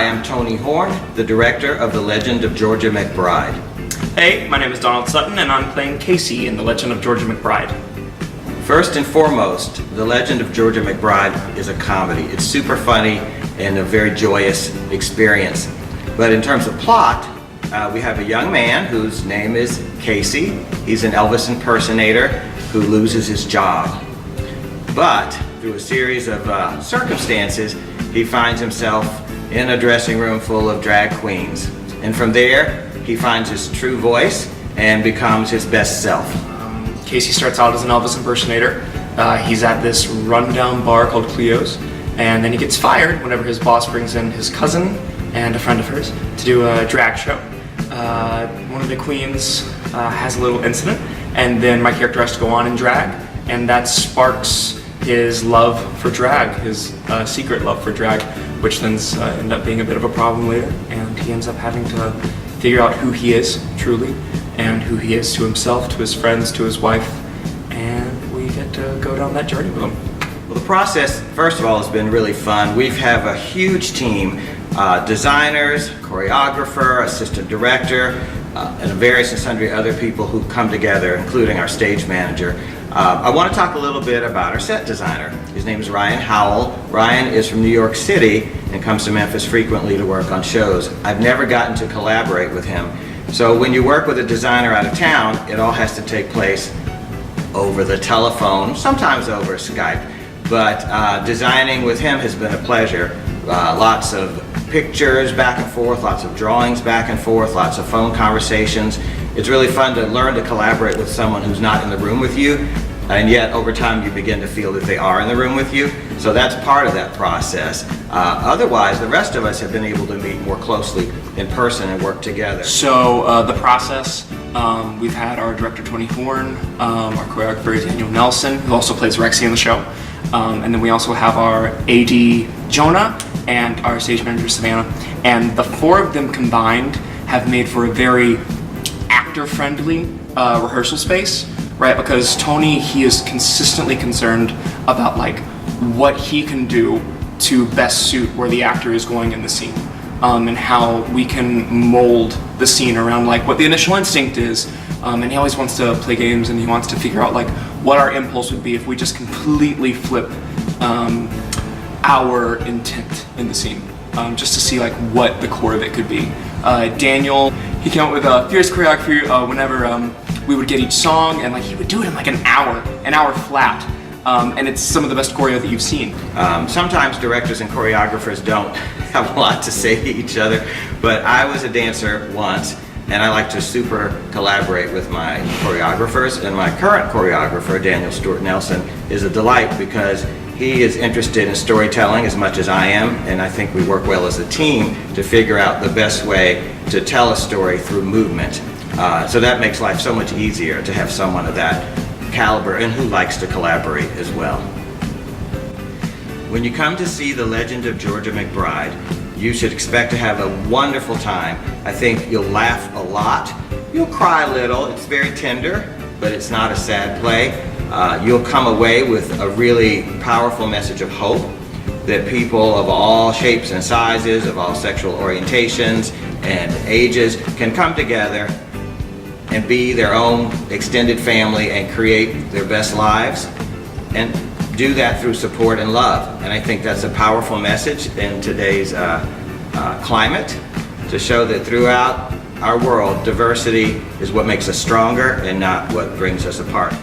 Hi, I'm Tony Horne, the director of The Legend of Georgia McBride. Hey, my name is Donald Sutton, and I'm playing Casey in The Legend of Georgia McBride. First and foremost, The Legend of Georgia McBride is a comedy. It's super funny and a very joyous experience. But in terms of plot, we have a young man whose name is Casey. He's an Elvis impersonator who loses his job. But through a series of circumstances, he finds himself in a dressing room full of drag queens. And from there, he finds his true voice and becomes his best self. Casey starts out as an Elvis impersonator. He's at this rundown bar called Cleo's, and then he gets fired whenever his boss brings in his cousin and a friend of hers to do a drag show. One of the queens has a little incident, and then my character has to go on and drag, and that sparks his love for drag, his secret love for drag, which then end up being a bit of a problem later, and he ends up having to figure out who he is truly, and who he is to himself, to his friends, to his wife, and we get to go down that journey with him. Well, the process, first of all, has been really fun. We have a huge team, designers, choreographer, assistant director, and various and sundry other people who come together, including our stage manager. I want to talk a little bit about our set designer. His name is Ryan Howell. Ryan is from New York City and comes to Memphis frequently to work on shows. I've never gotten to collaborate with him. So when you work with a designer out of town, it all has to take place over the telephone, sometimes over Skype. But designing with him has been a pleasure. Lots of pictures back and forth, lots of drawings back and forth, lots of phone conversations. It's really fun to learn to collaborate with someone who's not in the room with you, and yet over time you begin to feel that they are in the room with you. So that's part of that process. Otherwise, the rest of us have been able to meet more closely in person and work together. So the process, we've had our director Tony Horne, our choreographer is Daniel Nelson, who also plays Rexy in the show, and then we also have our AD Jonah and our stage manager Savannah, and the four of them combined have made for a very actor-friendly rehearsal space, right? Because Tony, he is consistently concerned about like what he can do to best suit where the actor is going in the scene, and how we can mold the scene around like what the initial instinct is, and he always wants to play games, and he wants to figure out like what our impulse would be if we just completely flip our intent in the scene, just to see like what the core of it could be. Daniel, he came up with a fierce choreography whenever we would get each song, and like he would do it in like an hour flat, and it's some of the best choreo that you've seen. Sometimes directors and choreographers don't have a lot to say to each other, but I was a dancer once, and I like to super collaborate with my choreographers, and my current choreographer, Daniel Stuart Nelson, is a delight because he is interested in storytelling as much as I am, and I think we work well as a team to figure out the best way to tell a story through movement. So that makes life so much easier to have someone of that caliber and who likes to collaborate as well. When you come to see The Legend of Georgia McBride, you should expect to have a wonderful time. I think you'll laugh a lot. You'll cry a little. It's very tender, but it's not a sad play. You'll come away with a really powerful message of hope that people of all shapes and sizes, of all sexual orientations and ages can come together and be their own extended family and create their best lives, and do that through support and love. And I think that's a powerful message in today's climate, to show that throughout our world, diversity is what makes us stronger and not what brings us apart.